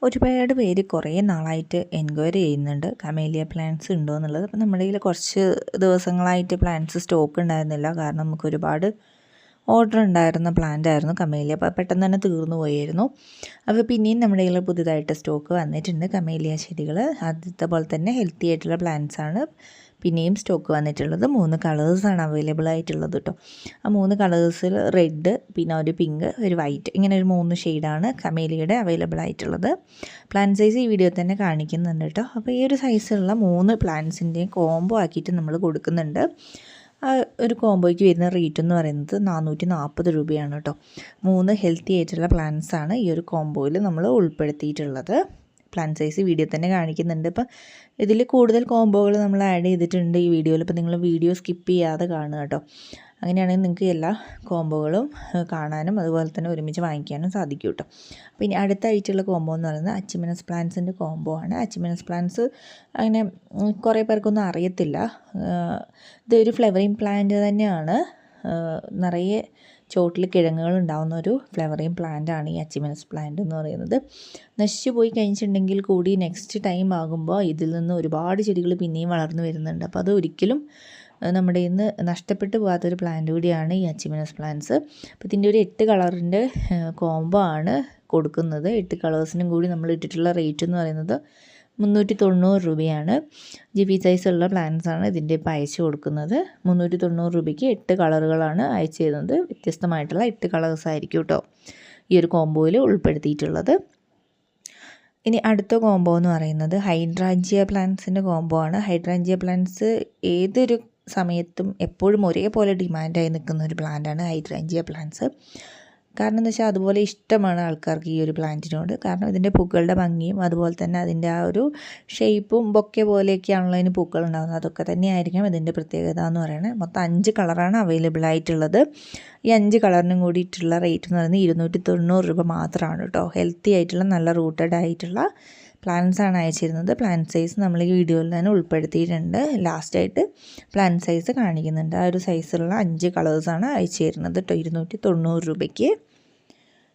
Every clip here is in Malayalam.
ഒരുപാട് പേര് കുറേ നാളായിട്ട് എൻക്വയറി ചെയ്യുന്നുണ്ട് കമേലിയ പ്ലാന്റ്സ് ഉണ്ടോ എന്നുള്ളത്. അപ്പോൾ നമ്മുടെ കയ്യിൽ കുറച്ച് ദിവസങ്ങളായിട്ട് പ്ലാന്റ്സ് സ്റ്റോക്ക് ഉണ്ടായിരുന്നില്ല. കാരണം നമുക്ക് ഒരുപാട് ഓർഡർ ഉണ്ടായിരുന്ന പ്ലാന്റ് ആയിരുന്നു കമേലിയ. അപ്പോൾ പെട്ടെന്ന് തന്നെ തീർന്നു പോയായിരുന്നു. അപ്പോൾ പിന്നെയും നമ്മുടെ കയ്യിൽ പുതുതായിട്ട് സ്റ്റോക്ക് വന്നിട്ടുണ്ട് കമേലിയ ചെടികൾ. ആദ്യത്തെ പോലെ തന്നെ ഹെൽത്തി ആയിട്ടുള്ള പ്ലാന്റ്സ് ആണ് പിന്നെയും സ്റ്റോക്ക് വന്നിട്ടുള്ളത്. 3 കളേഴ്സാണ് അവൈലബിൾ ആയിട്ടുള്ളത് കേട്ടോ. ആ 3 കളേഴ്സിൽ റെഡ്, പിന്നെ ഒരു പിങ്ക്, ഒരു വൈറ്റ്, ഇങ്ങനെ ഒരു 3 ഷെയ്ഡാണ് കമേലിയയുടെ അവൈലബിൾ ആയിട്ടുള്ളത്. പ്ലാന്റ് സൈസ് ഈ വീഡിയോ തന്നെ കാണിക്കുന്നുണ്ട് കേട്ടോ. അപ്പോൾ ഈ ഒരു സൈസിലുള്ള 3 പ്ലാന്റ്സിൻ്റെയും കോംബോ ആക്കിയിട്ട് നമ്മൾ കൊടുക്കുന്നുണ്ട്. ഒരു കോംബോയ്ക്ക് വരുന്ന റേറ്റ് എന്ന് പറയുന്നത് 440 രൂപയാണ് കേട്ടോ. 3 ഹെൽത്തി ആയിട്ടുള്ള പ്ലാന്റ്സ് ആണ് ഈ ഒരു കോംബോയിൽ നമ്മൾ ഉൾപ്പെടുത്തിയിട്ടുള്ളത്. പ്ലാന്റ് സൈസ് വീഡിയോ തന്നെ കാണിക്കുന്നുണ്ട്. ഇപ്പം ഇതിൽ കൂടുതൽ കോംബോകൾ നമ്മൾ ആഡ് ചെയ്തിട്ടുണ്ട് ഈ വീഡിയോയിൽ. ഇപ്പോൾ നിങ്ങൾ വീഡിയോ സ്കിപ്പ് ചെയ്യാതെ കാണുക കേട്ടോ. അങ്ങനെയാണെങ്കിൽ നിങ്ങൾക്ക് എല്ലാ കോംബോകളും കാണാനും അതുപോലെ തന്നെ ഒരുമിച്ച് വാങ്ങിക്കാനും സാധിക്കും കേട്ടോ. പിന്നെ അടുത്തായിട്ടുള്ള കോംബോ എന്ന് പറയുന്നത് അച്ചിമനസ് പ്ലാന്റ്സിൻ്റെ കോംബോ ആണ്. അച്ചിമനസ് പ്ലാന്റ്സ് അങ്ങനെ കുറേ പേർക്കൊന്നും അറിയത്തില്ല. ഇതൊരു ഫ്ലവറിങ് പ്ലാന്റ് തന്നെയാണ്. നിറയെ ചോട്ടിൽ കിഴങ്ങുകൾ ഉണ്ടാകുന്ന ഒരു ഫ്ലവറിങ് പ്ലാന്റ് ആണ് ഈ അച്ചിമനസ് പ്ലാന്റ് എന്ന് പറയുന്നത്. നശിച്ചു പോയി കഴിഞ്ഞിട്ടുണ്ടെങ്കിൽ കൂടി നെക്സ്റ്റ് ടൈം ആകുമ്പോൾ ഇതിൽ നിന്ന് ഒരുപാട് ചെടികൾ പിന്നെയും വളർന്നു വരുന്നുണ്ട്. അപ്പോൾ അത് ഒരിക്കലും നമ്മുടെ ഇന്ന് നഷ്ടപ്പെട്ടു പോകാത്തൊരു പ്ലാന്റ് കൂടിയാണ് ഈ അച്ചിമനസ് പ്ലാന്റ്സ്. അപ്പോൾ ഇതിൻ്റെ ഒരു 8 കളറിൻ്റെ കോംബോ ആണ് കൊടുക്കുന്നത്. 8 കളേഴ്സിനും കൂടി നമ്മൾ ഇട്ടിട്ടുള്ള റേറ്റ് എന്ന് പറയുന്നത് 390 രൂപയാണ്. ജിബി സൈസുള്ള പ്ലാന്റ്സാണ് ഇതിൻ്റെ ഇപ്പോൾ അയച്ചു കൊടുക്കുന്നത്. 390 രൂപയ്ക്ക് 8 കളറുകളാണ് അയച്ചു തരുന്നത്. വ്യത്യസ്തമായിട്ടുള്ള 8 കളേഴ്സ് ആയിരിക്കും കേട്ടോ ഈ ഒരു കോംബോയിൽ ഉൾപ്പെടുത്തിയിട്ടുള്ളത്. ഇനി അടുത്ത കോംബോ എന്ന് പറയുന്നത് ഹൈഡ്രാഞ്ചിയ പ്ലാന്റ്സിൻ്റെ കോംബോ ആണ്. ഹൈഡ്രാഞ്ചിയ പ്ലാന്റ്സ് ഏതൊരു സമയത്തും എപ്പോഴും ഒരേപോലെ ഡിമാൻഡായി നിൽക്കുന്ന ഒരു പ്ലാന്റാണ് ഹൈഡ്രാഞ്ചിയ പ്ലാന്റ്സ്. കാരണം എന്താ വെച്ചാൽ അതുപോലെ ഇഷ്ടമാണ് ആൾക്കാർക്ക് ഈ ഒരു പ്ലാന്റിനോട്. കാരണം ഇതിൻ്റെ പൂക്കളുടെ ഭംഗിയും അതുപോലെ തന്നെ അതിൻ്റെ ആ ഒരു ഷേപ്പും ബൊക്കെ പോലെയൊക്കെയാണല്ലോ അതിന് പൂക്കൾ ഉണ്ടാകുന്നത്. അതൊക്കെ തന്നെയായിരിക്കും ഇതിൻ്റെ പ്രത്യേകത എന്ന് പറയുന്നത്. മൊത്തം 5 കളറാണ് അവൈലബിൾ ആയിട്ടുള്ളത്. ഈ 5 കളറിനും കൂടിയിട്ടുള്ള റേറ്റ് എന്ന് പറയുന്നത് 290 രൂപ മാത്രമാണ് കേട്ടോ. ഹെൽത്തി ആയിട്ടുള്ള നല്ല റൂട്ടഡ് ആയിട്ടുള്ള പ്ലാന്റ്സ് ആണ് അയച്ചിരുന്നത്. പ്ലാന്റ് സൈസ് നമ്മൾ ഈ വീഡിയോയിൽ തന്നെ ഉൾപ്പെടുത്തിയിട്ടുണ്ട്. ലാസ്റ്റായിട്ട് പ്ലാന്റ് സൈസ് കാണിക്കുന്നുണ്ട്. ആ ഒരു സൈസുള്ള 5 കളേഴ്സാണ് അയച്ചു തരുന്നത് കേട്ടോ 290 രൂപയ്ക്ക്.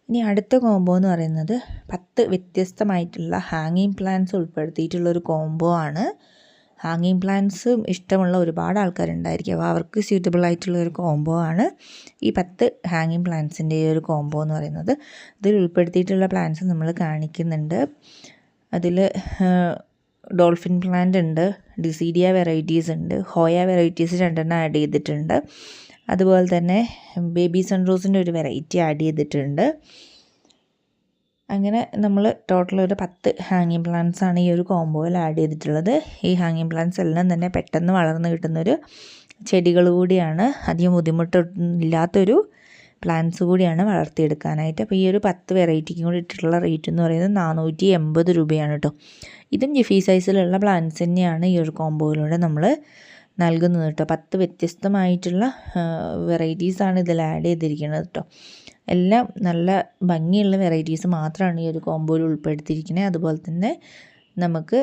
ഇനി അടുത്ത കോംബോ എന്ന് പറയുന്നത് 10 വ്യത്യസ്തമായിട്ടുള്ള ഹാങ്ങിങ് പ്ലാന്റ്സ് ഉൾപ്പെടുത്തിയിട്ടുള്ളൊരു കോംബോ ആണ്. ഹാങ്ങിങ് പ്ലാന്റ്സ് ഇഷ്ടമുള്ള ഒരുപാട് ആൾക്കാരുണ്ടായിരിക്കും. അപ്പോൾ അവർക്ക് സ്യൂട്ടബിൾ ആയിട്ടുള്ള ഒരു കോംബോ ആണ് ഈ 10 ഹാങ്ങിങ് പ്ലാന്റ്സിൻ്റെ ഈ ഒരു കോംബോ എന്ന് പറയുന്നത്. ഇതിൽ ഉൾപ്പെടുത്തിയിട്ടുള്ള പ്ലാന്റ്സ് നമ്മൾ കാണിക്കുന്നുണ്ട്. അതിൽ ഡോൾഫിൻ പ്ലാന്റ് ഉണ്ട്, ഡിസീഡിയ വെറൈറ്റീസ് ഉണ്ട്, ഹോയ വെറൈറ്റീസ് 2 ആഡ് ചെയ്തിട്ടുണ്ട്. അതുപോലെ തന്നെ ബേബി സൺറോസിൻ്റെ ഒരു വെറൈറ്റി ആഡ് ചെയ്തിട്ടുണ്ട്. അങ്ങനെ നമ്മൾ ടോട്ടൽ ഒരു 10 ഹാങ്ങിങ് പ്ലാന്റ്സ് ആണ് ഈ ഒരു കോംബോയിൽ ആഡ് ചെയ്തിട്ടുള്ളത്. ഈ ഹാങ്ങിങ് പ്ലാന്റ്സ് എല്ലാം തന്നെ പെട്ടെന്ന് വളർന്ന് കിട്ടുന്നൊരു ചെടികൾ കൂടിയാണ്. അധികം ബുദ്ധിമുട്ടില്ലാത്തൊരു പ്ലാന്റ്സ് കൂടിയാണ് വളർത്തിയെടുക്കാനായിട്ട്. അപ്പോൾ ഈ ഒരു 10 വെറൈറ്റിക്കും കൂടി ഇട്ടിട്ടുള്ള റേറ്റ് എന്ന് പറയുന്നത് 480 രൂപയാണ് കേട്ടോ. ഇതും ജിഫി സൈസിലുള്ള പ്ലാന്റ്സ് തന്നെയാണ് ഈ ഒരു കോംബോയിലൂടെ നമ്മൾ നൽകുന്നത് കേട്ടോ. 10 വ്യത്യസ്തമായിട്ടുള്ള വെറൈറ്റീസാണ് ഇതിൽ ആഡ് ചെയ്തിരിക്കുന്നത് കേട്ടോ. എല്ലാം നല്ല ഭംഗിയുള്ള വെറൈറ്റീസ് മാത്രമാണ് ഈ ഒരു കോംബോയിൽ ഉൾപ്പെടുത്തിയിരിക്കുന്നത്. അതുപോലെ തന്നെ നമുക്ക്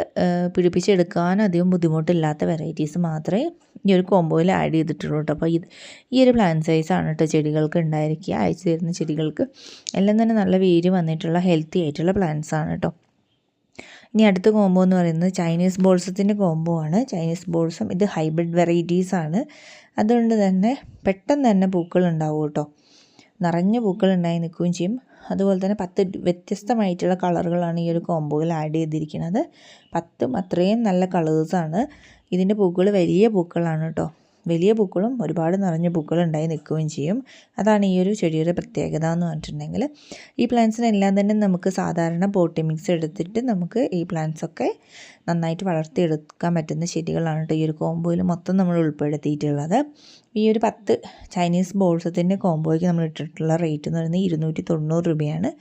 പിടിപ്പിച്ചെടുക്കാൻ അധികം ബുദ്ധിമുട്ടില്ലാത്ത വെറൈറ്റീസ് മാത്രമേ ഈ ഒരു കോംബോയിൽ ആഡ് ചെയ്തിട്ടുള്ളൂ കേട്ടോ. അപ്പോൾ ഈ ഒരു പ്ലാന്റ് സൈസാണ് കേട്ടോ ചെടികൾക്ക് ഉണ്ടായിരിക്കുക. അയച്ചു തരുന്ന ചെടികൾക്ക് എല്ലാം തന്നെ നല്ല വേര് വന്നിട്ടുള്ള ഹെൽത്തി ആയിട്ടുള്ള പ്ലാന്റ്സ് ആണ് കേട്ടോ. ഇനി അടുത്ത കോംബോ എന്ന് പറയുന്നത് ചൈനീസ് ബോൾസത്തിൻ്റെ കോംബോ ആണ്. ചൈനീസ് ബോൾസം ഇത് ഹൈബ്രിഡ് വെറൈറ്റീസ് ആണ്. അതുകൊണ്ട് തന്നെ പെട്ടെന്ന് തന്നെ പൂക്കൾ ഉണ്ടാവും കേട്ടോ. നിറഞ്ഞ പൂക്കൾ ഉണ്ടായി നിൽക്കുകയും ചെയ്യും. അതുപോലെ തന്നെ 10 വ്യത്യസ്തമായിട്ടുള്ള കളറുകളാണ് ഈ ഒരു കോംബോയിൽ ആഡ് ചെയ്തിരിക്കുന്നത്. 10ഉം അത്രയും നല്ല കളേഴ്സാണ്. ഇതിൻ്റെ പൂക്കൾ വലിയ പൂക്കളാണ് കേട്ടോ. വലിയ പൂക്കളും ഒരുപാട് നിറഞ്ഞ പൂക്കൾ ഉണ്ടായി നിൽക്കുകയും ചെയ്യും. അതാണ് ഈ ഒരു ചെടിയുടെ പ്രത്യേകത എന്ന് പറഞ്ഞിട്ടുണ്ടെങ്കിൽ. ഈ പ്ലാന്റ്സിനെല്ലാം തന്നെ നമുക്ക് സാധാരണ പോട്ടി മിക്സ് എടുത്തിട്ട് നമുക്ക് ഈ പ്ലാന്റ്സൊക്കെ നന്നായിട്ട് വളർത്തിയെടുക്കാൻ പറ്റുന്ന ചെടികളാണ് കേട്ടോ ഈ ഒരു കോംബോയിൽ മൊത്തം നമ്മൾ ഉൾപ്പെടുത്തിയിട്ടുള്ളത്. ഈ ഒരു 10 ചൈനീസ് ബോൾസത്തിൻ്റെ കോംബോയ്ക്ക് നമ്മൾ ഇട്ടിട്ടുള്ള റേറ്റ് എന്ന് പറയുന്നത് 290 രൂപയാണ്.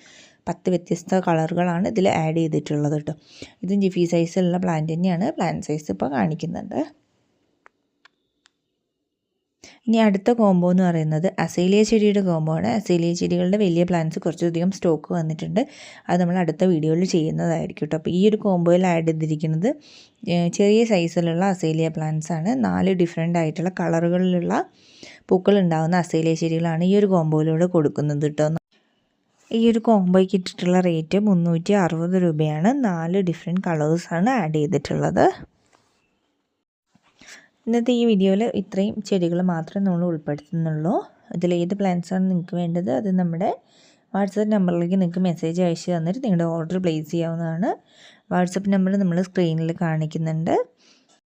10 വ്യത്യസ്ത കളറുകളാണ് ഇതിൽ ആഡ് ചെയ്തിട്ടുള്ളത് കേട്ടോ. ഇതും ജിഫി സൈസിലുള്ള പ്ലാന്റ് തന്നെയാണ്. പ്ലാന്റ് സൈസ് ഇപ്പോൾ കാണിക്കുന്നുണ്ട്. ഇനി അടുത്ത കോംബോ എന്ന് പറയുന്നത് അസേലിയ ചെടിയുടെ കോംബോ ആണ്. അസേലിയ ചെടികളുടെ വലിയ പ്ലാന്റ്സ് കുറച്ചധികം സ്റ്റോക്ക് വന്നിട്ടുണ്ട്. അത് നമ്മൾ അടുത്ത വീഡിയോയിൽ ചെയ്യുന്നതായിരിക്കും കേട്ടോ. അപ്പോൾ ഈ ഒരു കോംബോയിൽ ആഡ് ചെയ്തിരിക്കുന്നത് ചെറിയ സൈസിലുള്ള അസേലിയ പ്ലാന്റ്സ് ആണ്. 4 ഡിഫറെൻ്റ് ആയിട്ടുള്ള കളറുകളിലുള്ള പൂക്കൾ ഉണ്ടാകുന്ന അസേലിയ ചെടികളാണ് ഈ ഒരു കോംബോയിലൂടെ കൊടുക്കുന്നത് കേട്ടോ. ഈ ഒരു കോംബോയ്ക്ക് ഇട്ടിട്ടുള്ള റേറ്റ് 360 രൂപയാണ്. 4 ഡിഫറെൻറ്റ് കളേഴ്സാണ് ആഡ് ചെയ്തിട്ടുള്ളത്. ഇന്നത്തെ ഈ വീഡിയോയിൽ ഇത്രയും ചെടികൾ മാത്രമേ നമ്മൾ ഉൾപ്പെടുത്തുന്നുള്ളൂ. ഇതിലേത് പ്ലാന്റ്സാണ് നിങ്ങൾക്ക് വേണ്ടത് അത് നമ്മുടെ വാട്സപ്പ് നമ്പറിലേക്ക് നിങ്ങൾക്ക് മെസ്സേജ് അയച്ചു തന്നിട്ട് നിങ്ങളുടെ ഓർഡർ പ്ലേസ് ചെയ്യാവുന്നതാണ്. വാട്സപ്പ് നമ്പർ നമ്മൾ സ്ക്രീനിൽ കാണിക്കുന്നുണ്ട്.